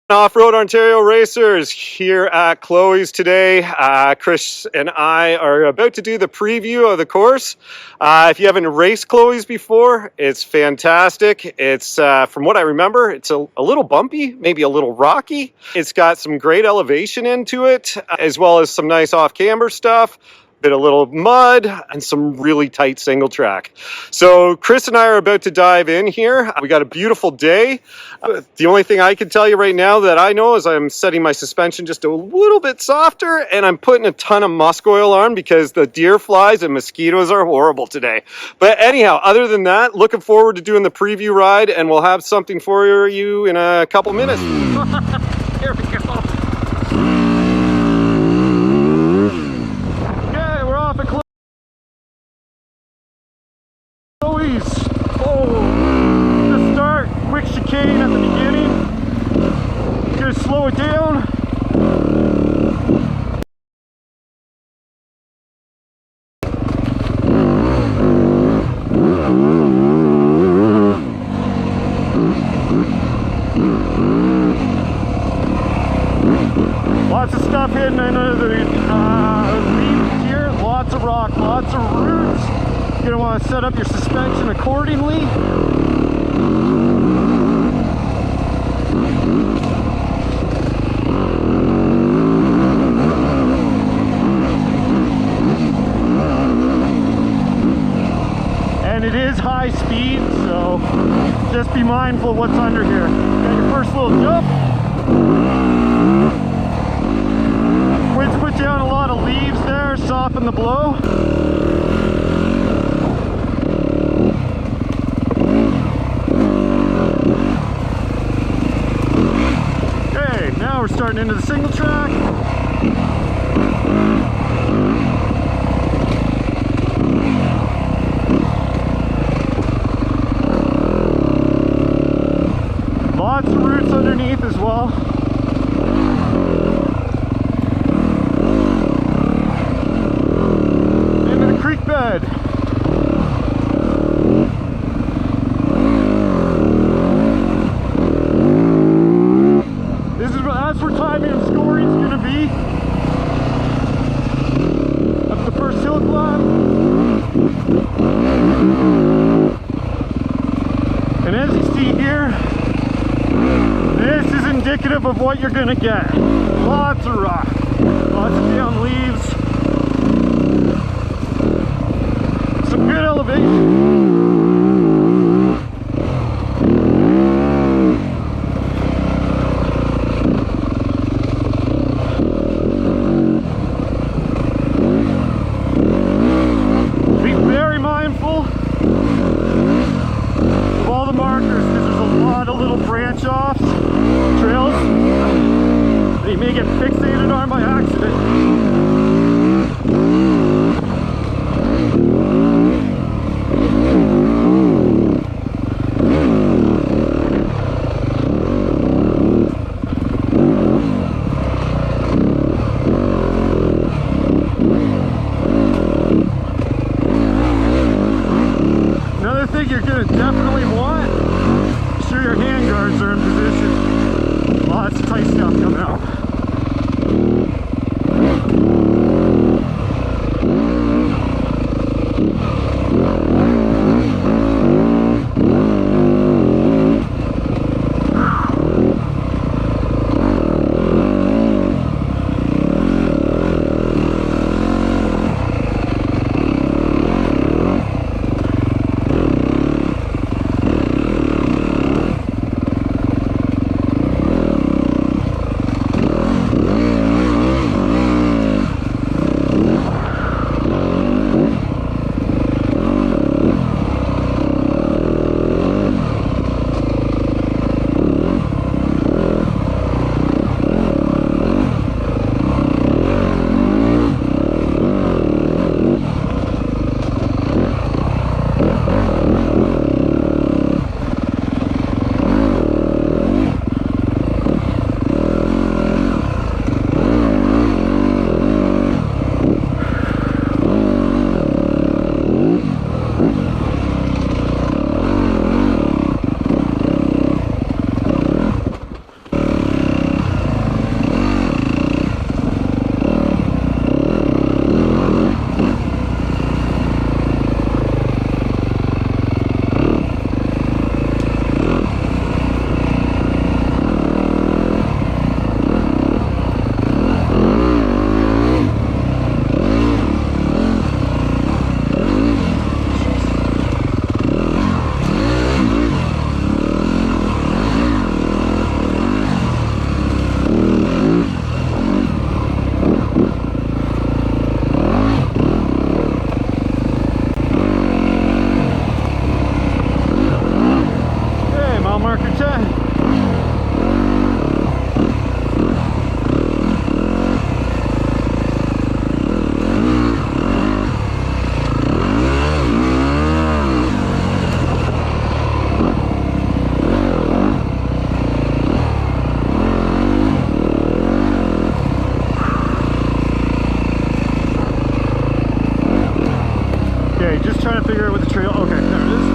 Off-Road Ontario racers here at Chloe's today. Chris and I are about to do the preview of the course. If you haven't raced Chloe's before, it's fantastic. It's from what I remember, it's a little bumpy, maybe a little rocky. It's got some great elevation into it, as well as some nice off-camber stuff. Bit a little mud and some really tight single track. So Chris and I are about to dive in here. We got a beautiful day. The only thing I can tell you right now that I know is I'm setting my suspension just a little bit softer, and I'm putting a ton of musk oil on because the deer flies and mosquitoes are horrible today. But anyhow, other than that, looking forward to doing the preview ride, and we'll have something for you in a couple minutes. Here we go. To start, quick chicane at the beginning. Gonna slow it down. Lots of stuff hidden under the leaves here. Lots of rock, lots of roots. You're gonna want to set up your suspension accordingly. And it is high speed, so just be mindful of what's under here. Got your first little jump. Quinn's put down a lot of leaves there, soften the blow. Now we're starting into the single track. Lots of roots underneath as well. Into the creek bed. That's where timing and scoring is going to be. Up the first hill climb. And as you see here, this is indicative of what you're going to get. Lots of rock, lots of down leaves, some good elevation. You may get fixated on by accident. Another thing you're going to definitely want, make sure your hand guards are in position. Lots of tight stuff coming out. trying to figure out what the trail. Okay, there it is.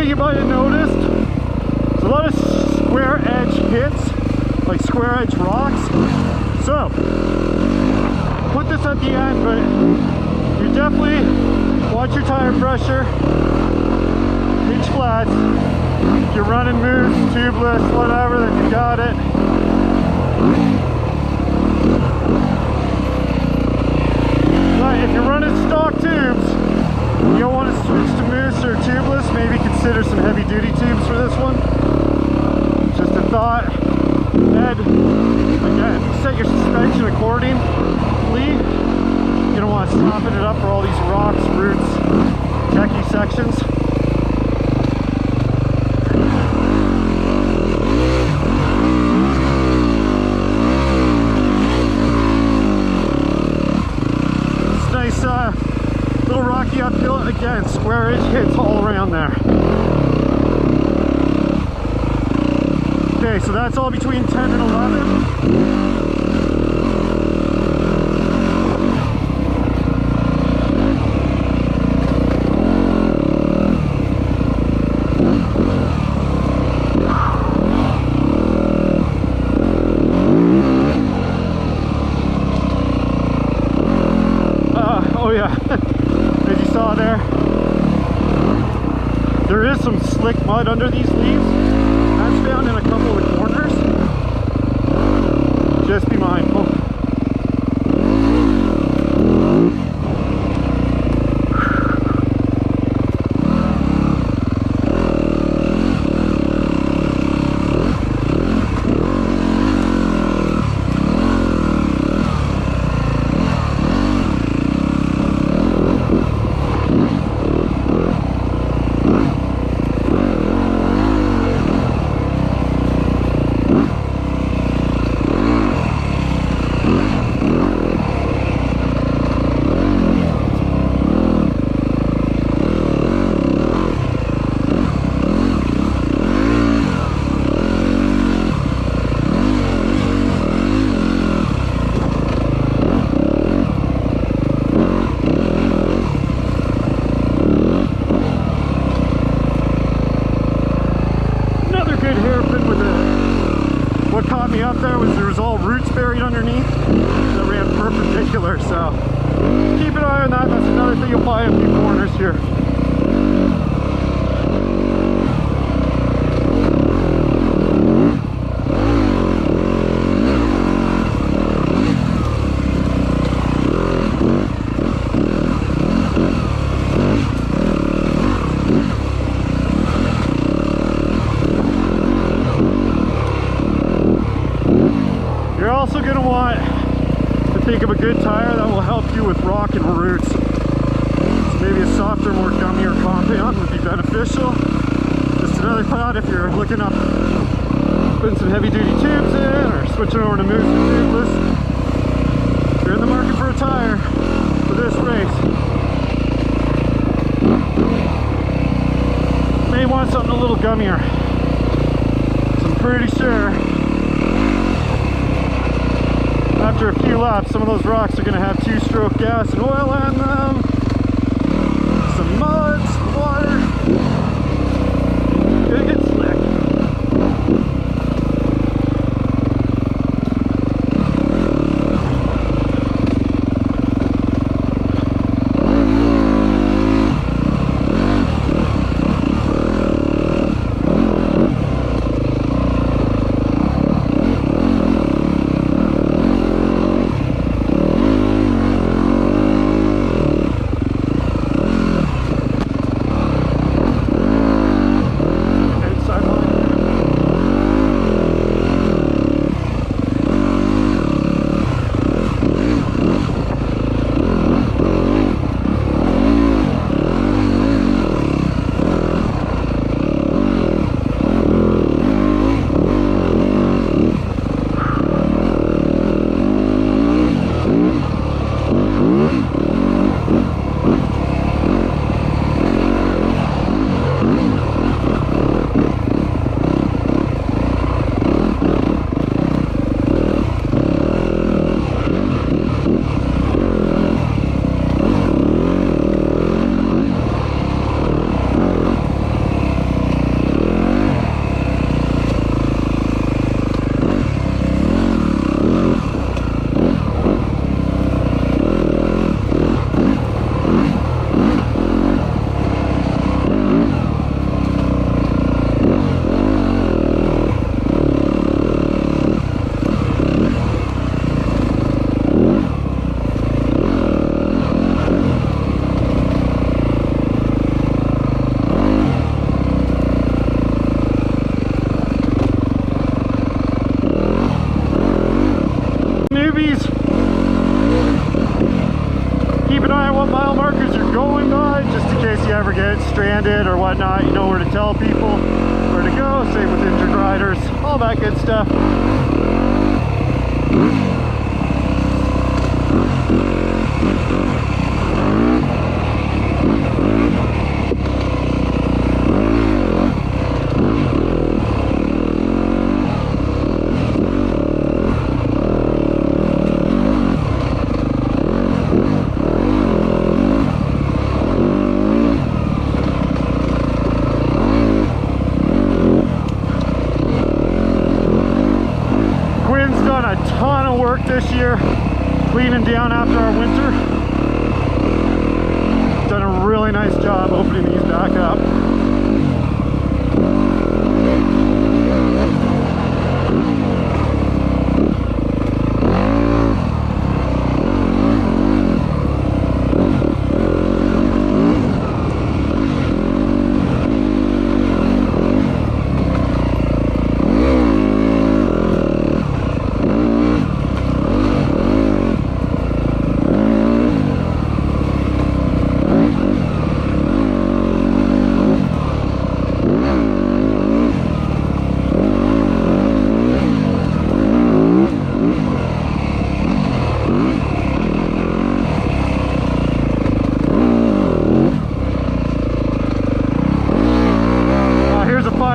You might have noticed there's a lot of square edge hits, like square edge rocks. So put this at the end, but you definitely watch your tire pressure, pitch flats. If you're running moose, tubeless, whatever, then you got it. But if you're running stock tubes, you don't want to switch to moose or tubeless, maybe consider some heavy duty tubes for this one. Just a thought. And again, set your suspension accordingly. You're going to want to soften it up for all these rocks, roots, techie sections. It's nice little rocky uphill. Again, square edge hits all around there. Okay, so that's all between 10 and 11. Oh yeah. As you saw there is some slick mud under these leaves. That's found in a couple of corners. Just be mindful. Up there was all roots buried underneath that ran perpendicular, so keep an eye on that. That's another thing you'll find in a few corners here. Also going to want to think of a good tire that will help you with rock and roots. So maybe a softer, more gummier compound would be beneficial. Just another thought if you're looking up putting some heavy duty tubes in or switching over to moose or tubeless. If you're in the market for a tire for this race, may want gummier. So I'm pretty sure after a few laps, some of those rocks are going to have 2-stroke gas and oil in them. Some mud, some water. Gonna get slick. Stranded or whatnot, you know where to tell people where to go. Same with injured riders, all that good stuff. This year, cleaning down after our winter. Done a really nice job opening these back up.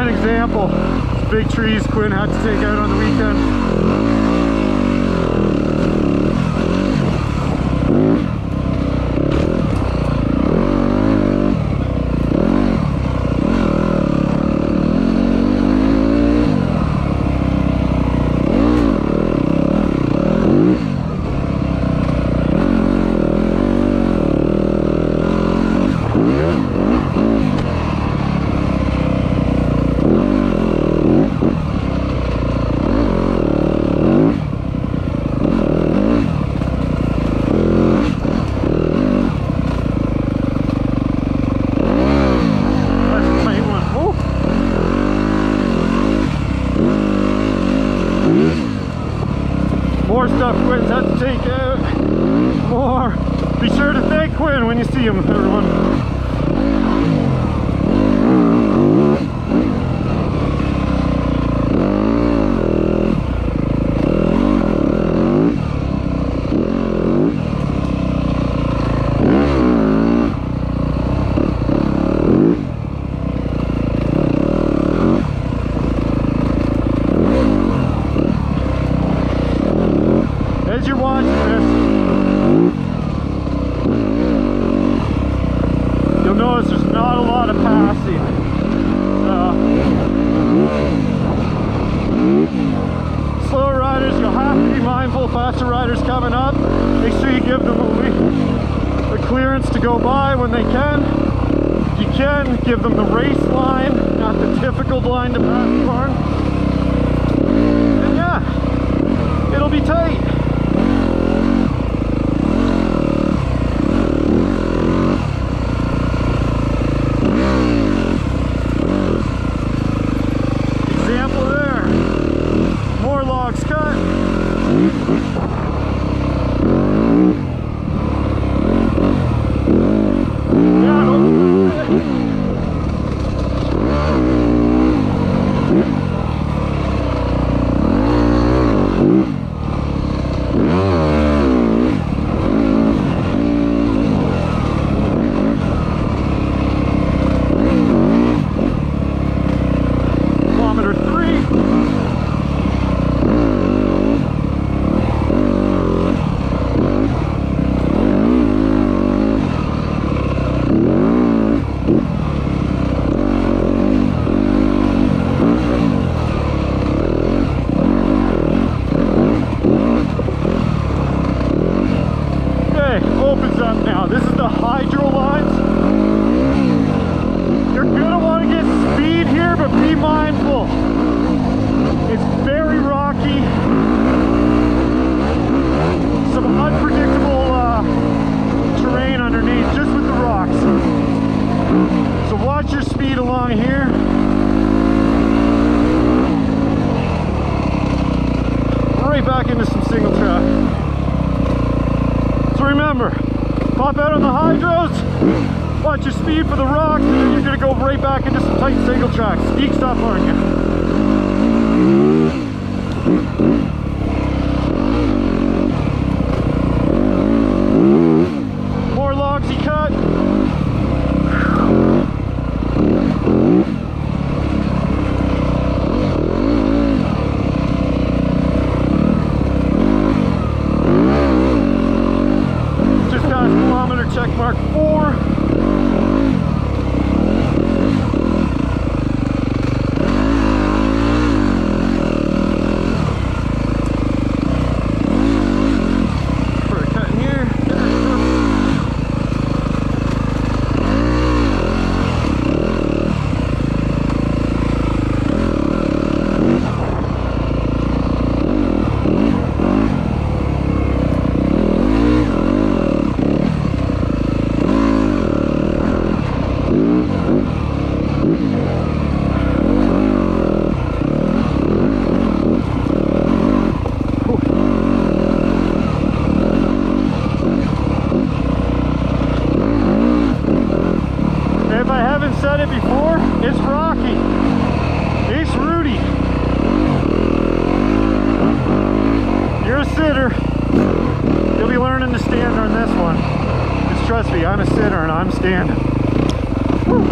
Example, big trees Quinn had to take out on the weekend. More stuff Quinn's had to take out. More. Be sure to thank Quinn when you see him, everyone. lot of passing. Slower riders, you'll have to be mindful. Faster riders coming up, make sure you give them the clearance to go by when they can. You can give them the race line, not the typical line to pass the barn. And yeah, it'll be tight. Example there. More logs cut. Pop out on the hydros, watch your speed for the rocks, and then you're going to go right back into some tight single tracks. Sneak stuff, aren't you? More logs you cut. Check mark 4. Put a cut in here. If I haven't said it before, it's Rocky. It's Rudy. You're a sitter. You'll be learning to stand on this one. Just trust me, I'm a sitter and I'm standing. Woo.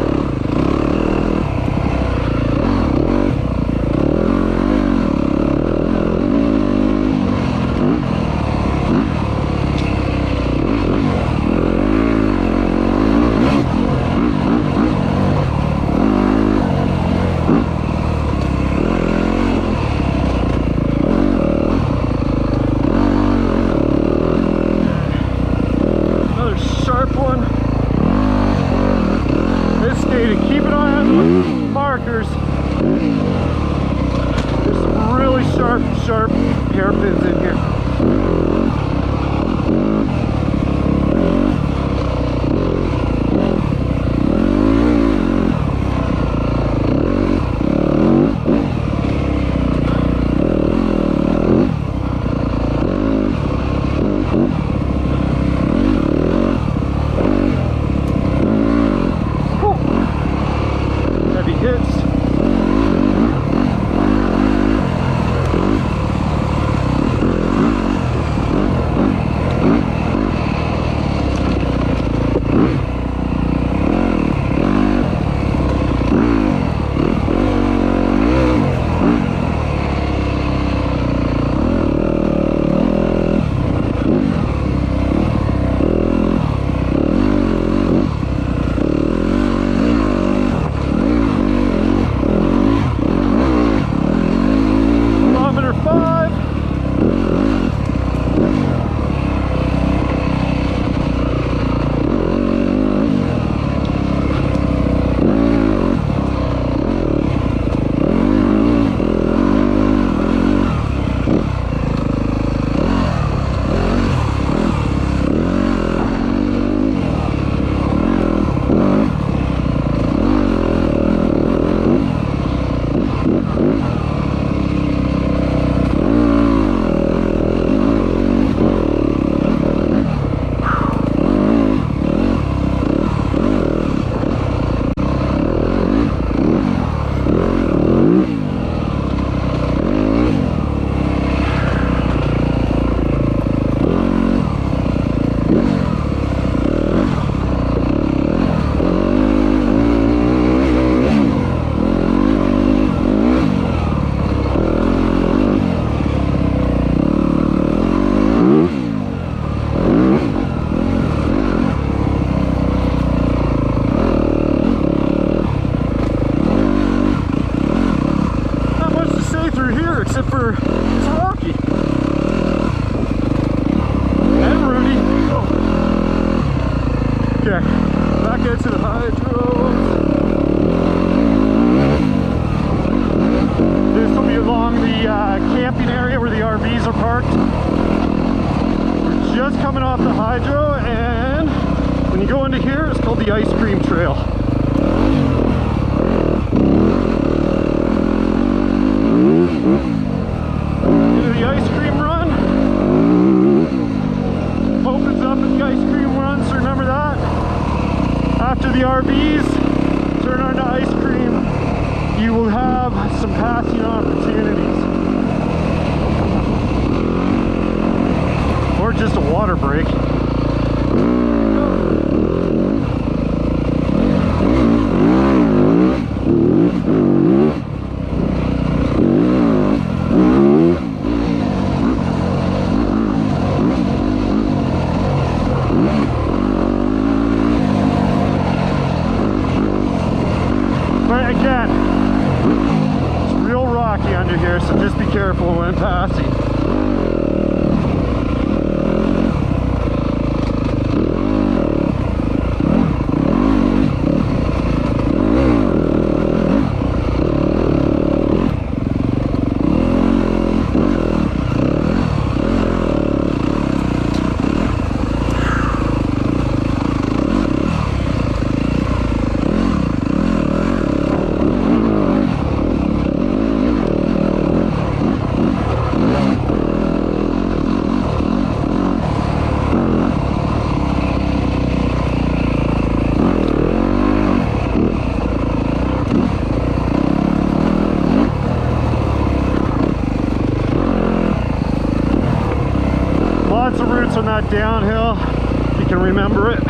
Keep an eye on the markers. There's some really sharp hairpins in here. Okay, back into the hydros. This will be along the camping area where the RVs are parked. We're just coming off the hydro, and when you go into here, it's called the ice cream trail. Into the ice cream run. Opens up at the ice cream run, so remember that. After the RVs turn on to ice cream, you will have some passing opportunities. Or just a water break. But again, it's real rocky under here, so just be careful when passing. Lots of routes on that downhill, if you can remember it.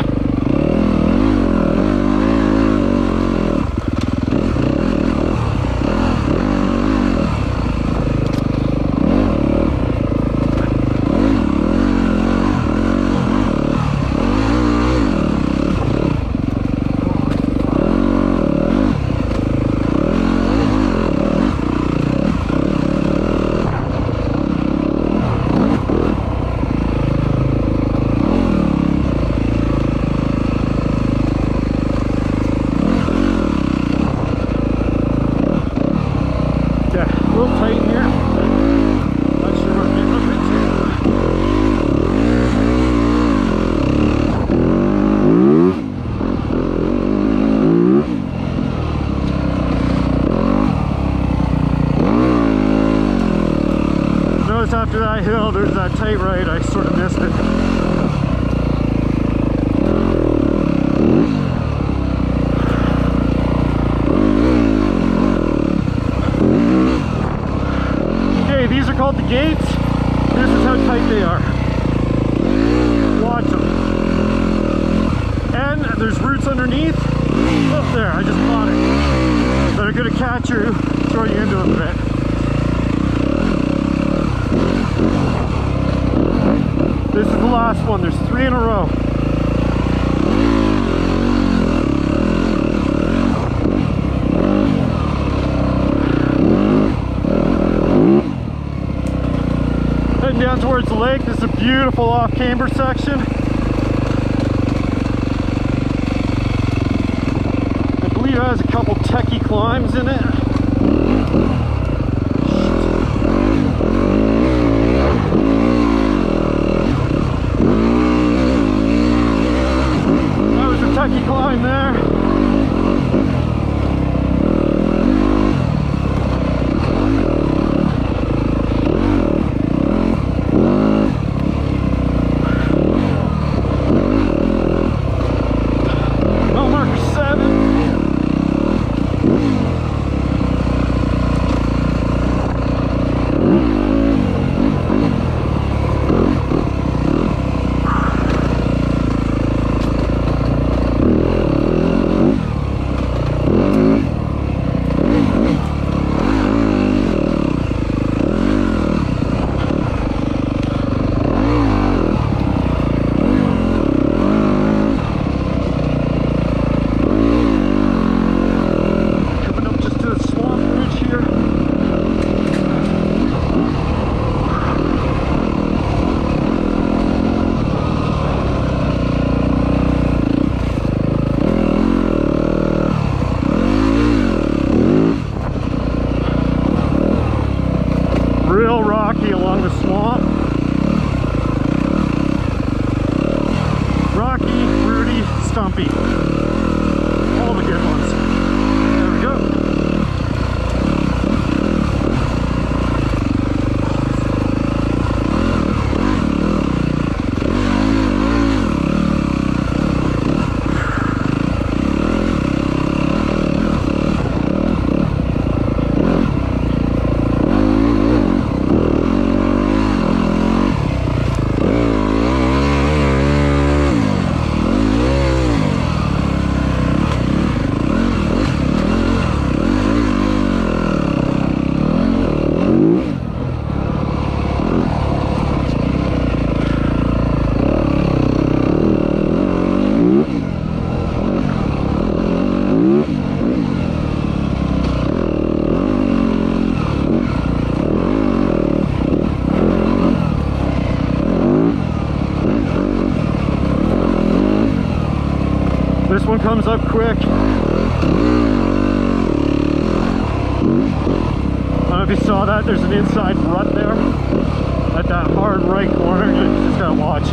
After that hill, there's that tight right. I sort of missed it. Okay, these are called the gates. This is how tight they are. Watch them. And there's roots underneath. Oh, there, I just caught it. That are going to catch you, throw you into them a bit. This is the last one. There's 3 in a row. Heading down towards the lake. This is a beautiful off-camber section. I believe it has a couple techie climbs in it. Climb there. Mile marker 7. stumpy. All the good ones. There we go. This one comes up quick. I don't know if you saw that, there's an inside rut there at that hard right corner. You just gotta watch.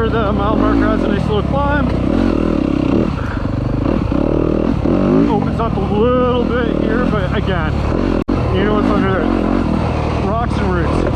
The mile marker has a nice little climb. Opens up a little bit here, but again, you know what's under there? Rocks and roots.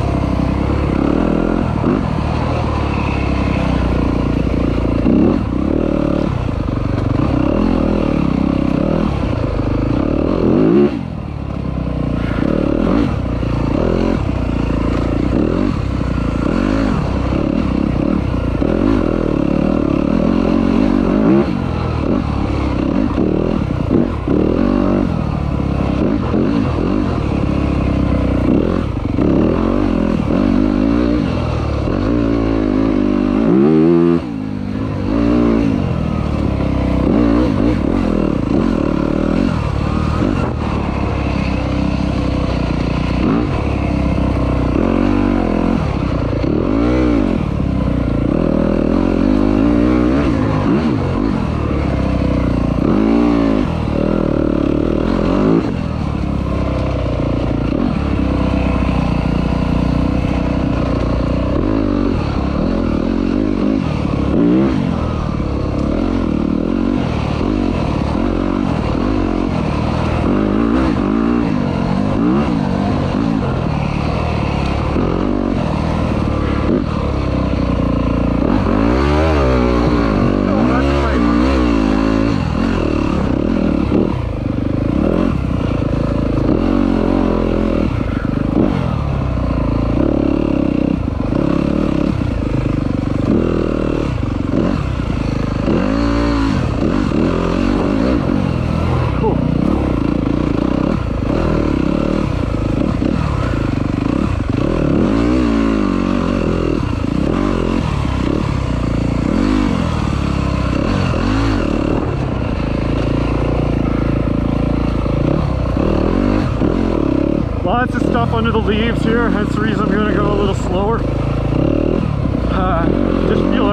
Lots of stuff under the leaves here, hence the reason I'm going to go a little slower.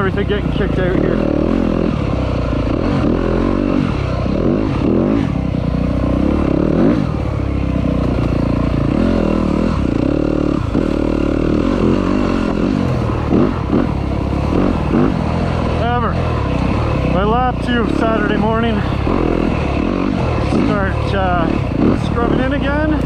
everything getting kicked out here. However, my lap 2 of Saturday morning, start scrubbing in again.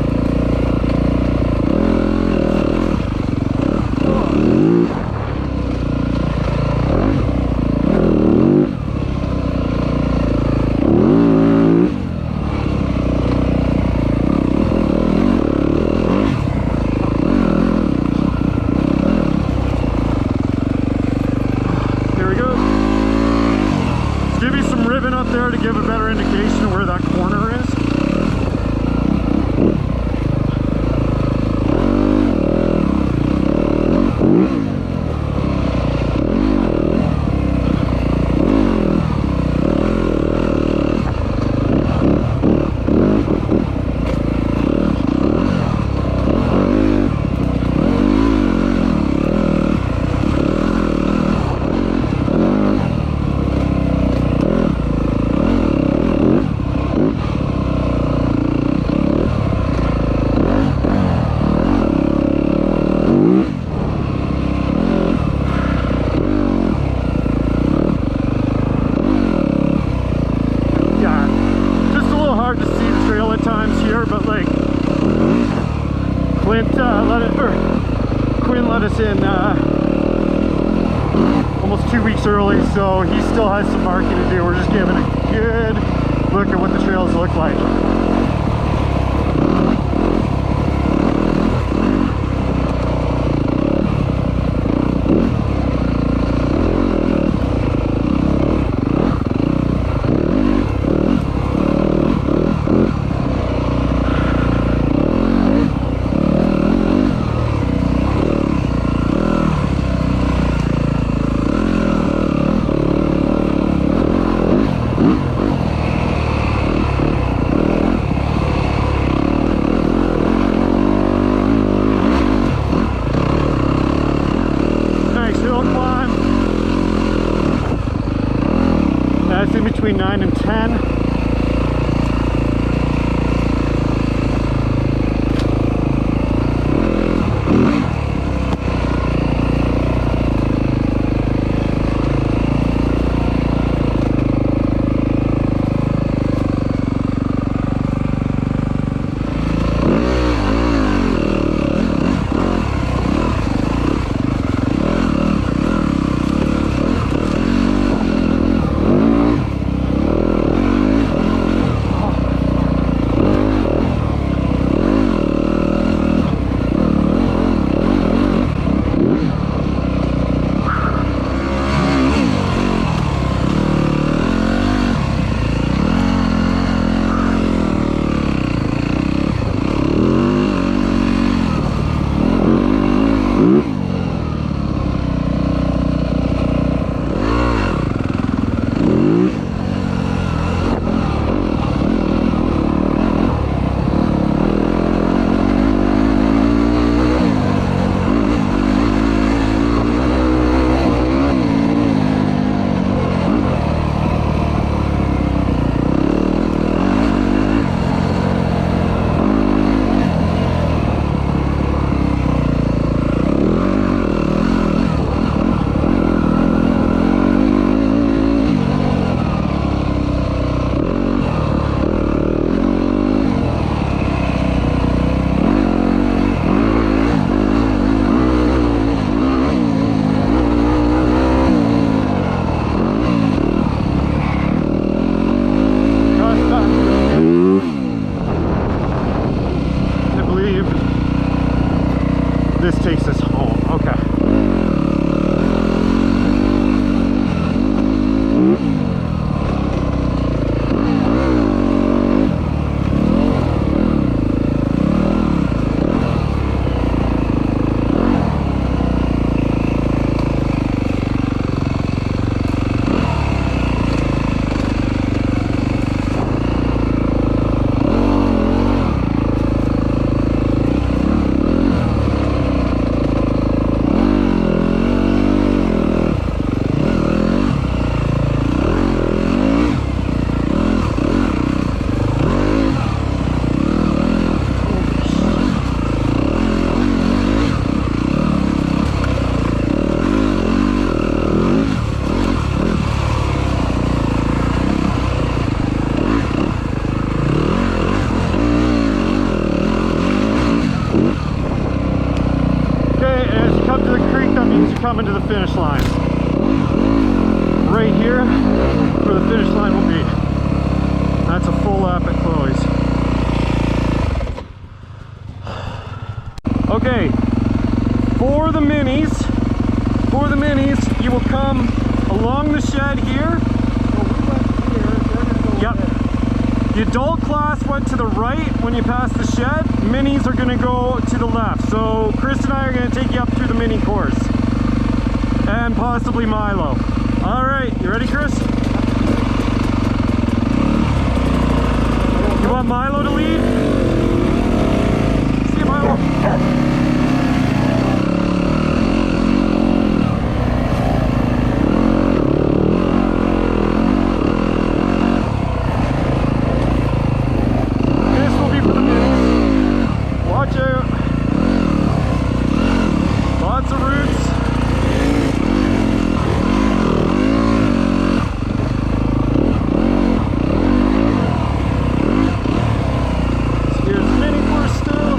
Up there to give a better indication of where that corner is. Quinn let us in almost 2 weeks early, so he still has some marking to do. We're just giving a good look at what the trails look like. Between 9 and 10. coming to the finish line. Right here, where the finish line will be. That's a full lap at Chloe's. Okay, for the minis, you will come along the shed here. So we went here, they're gonna go Yep. there. The adult class went to the right when you pass the shed. Minis are gonna go to the left. So Chris and I are gonna take you up through the mini course. And possibly Milo. All right, you ready, Chris? You want Milo to lead? See you, Milo. This will be for the minis. Watch out. Lots of roots. Here's the mini course still.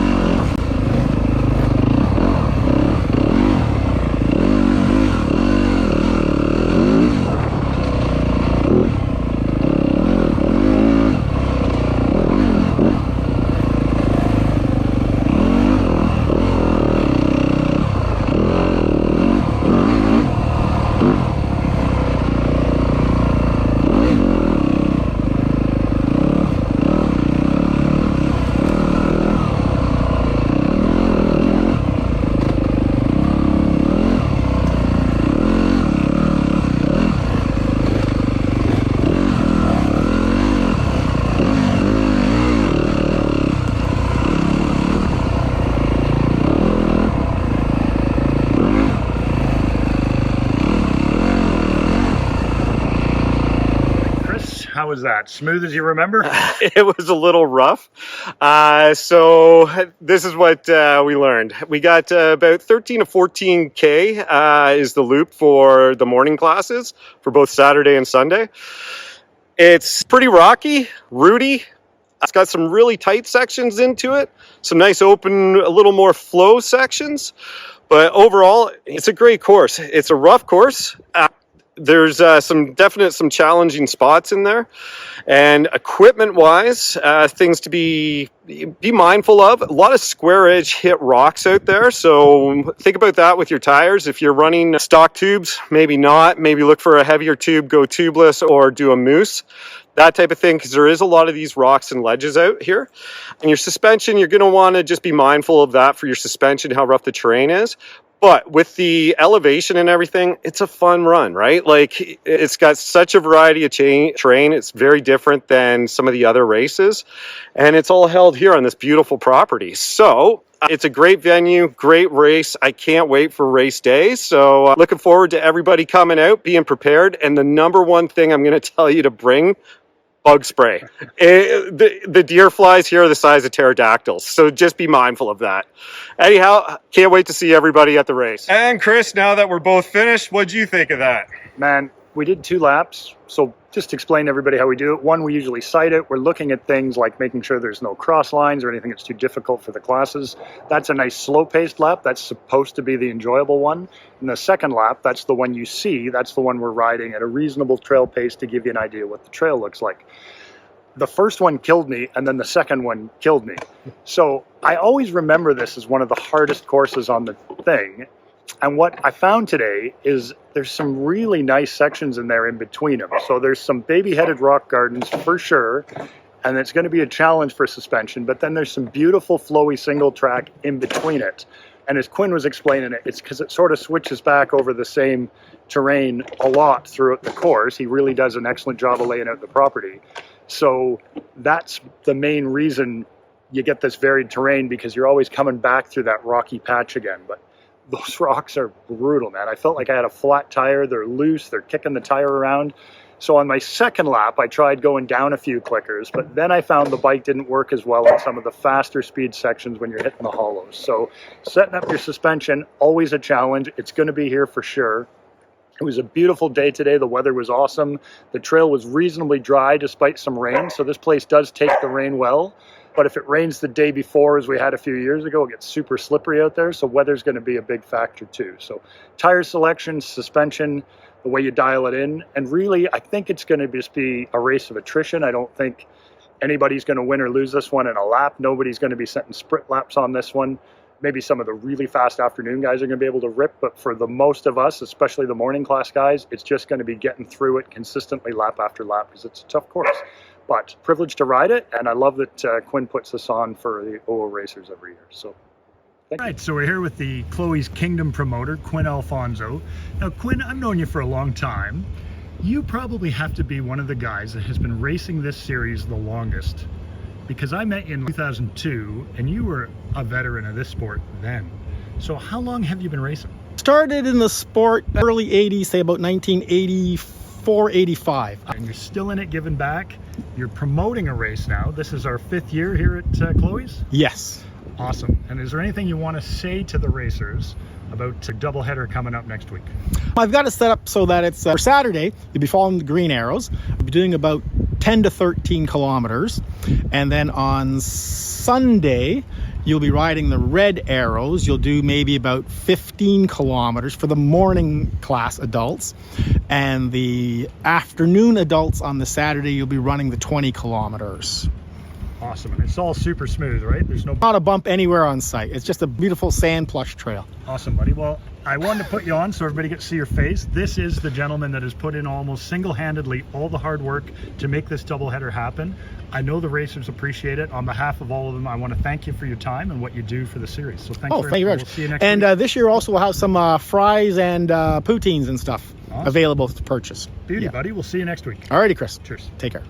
How was that? Smooth as you remember? It was a little rough. So this is what we learned. We got about 13 to 14K is the loop for the morning classes for both Saturday and Sunday. It's pretty rocky, rooty. It's got some really tight sections into it, some nice open, a little more flow sections. But overall, it's a great course. It's a rough course. There's some challenging spots in there, and equipment-wise, things to be mindful of. A lot of square edge hit rocks out there, so think about that with your tires. If you're running stock tubes, maybe not. Maybe look for a heavier tube, go tubeless, or do a moose. That type of thing, because there is a lot of these rocks and ledges out here. And your suspension, you're going to want to just be mindful of that for your suspension, how rough the terrain is. But with the elevation and everything, it's a fun run, right? Like, it's got such a variety of terrain. It's very different than some of the other races. And it's all held here on this beautiful property. So it's a great venue, great race. I can't wait for race day. So looking forward to everybody coming out, being prepared. And the number one thing I'm going to tell you to bring, bug spray. The deer flies here are the size of pterodactyls, so just be mindful of that. Anyhow, can't wait to see everybody at the race. And Chris, now that we're both finished, what'd you think of that? Man, we did 2 laps. So just to explain to everybody how we do it. One, we usually sight it. We're looking at things like making sure there's no cross lines or anything that's too difficult for the classes. That's a nice slow-paced lap. That's supposed to be the enjoyable one. And the second lap, that's the one you see. That's the one we're riding at a reasonable trail pace to give you an idea what the trail looks like. The first one killed me, and then the second one killed me. So I always remember this as one of the hardest courses on the thing. And what I found today is there's some really nice sections in there in between them. So there's some baby-headed rock gardens for sure, and it's going to be a challenge for suspension. But then there's some beautiful flowy single track in between it. And as Quinn was explaining it, it's because it sort of switches back over the same terrain a lot throughout the course. He really does an excellent job of laying out the property. So that's the main reason you get this varied terrain, because you're always coming back through that rocky patch again. But those rocks are brutal, man. I felt like I had a flat tire. They're loose. They're kicking the tire around. So on my second lap, I tried going down a few clickers, but then I found the bike didn't work as well in some of the faster speed sections when you're hitting the hollows. So setting up your suspension, always a challenge. It's going to be here for sure. It was a beautiful day today. The weather was awesome. The trail was reasonably dry despite some rain. So this place does take the rain well. But if it rains the day before, as we had a few years ago, it gets super slippery out there. So weather's going to be a big factor too. So tire selection, suspension, the way you dial it in. And really, I think it's going to just be a race of attrition. I don't think anybody's going to win or lose this one in a lap. Nobody's going to be setting sprint laps on this one. Maybe some of the really fast afternoon guys are going to be able to rip, but for the most of us, especially the morning class guys, it's just going to be getting through it consistently lap after lap because it's a tough course. But privileged to ride it, and I love that Quinn puts this on for the OO racers every year. So, thank you. Right, so we're here with the Chloe's Kingdom promoter, Quinn Alphonso. Now, Quinn, I've known you for a long time. You probably have to be one of the guys that has been racing this series the longest, because I met you in 2002 and you were a veteran of this sport then. So how long have you been racing? Started in the sport early 80s, say about 1984, 85. And you're still in it, giving back. You're promoting a race now. This is our 5th year here at Chloe's? Yes. Awesome. And is there anything you want to say to the racers about a doubleheader coming up next week? I've got it set up so that it's for Saturday, you'll be following the green arrows. We'll be doing about 10 to 13 kilometers. And then on Sunday, you'll be riding the red arrows. You'll do maybe about 15 kilometers for the morning class adults. And the afternoon adults on the Saturday, you'll be running the 20 kilometers. Awesome. And it's all super smooth, right? There's Not a bump anywhere on site. It's just a beautiful sand plush trail. Awesome, buddy. Well, I wanted to put you on so everybody gets to see your face. This is the gentleman that has put in almost single-handedly all the hard work to make this doubleheader happen. I know the racers appreciate it. On behalf of all of them, I want to thank you for your time and what you do for the series. So thank you very much. We'll see you next and week. This year also we'll have some fries and poutines and stuff Awesome. available to purchase. Beauty, buddy. We'll see you next week. Alrighty, Chris. Cheers. Take care.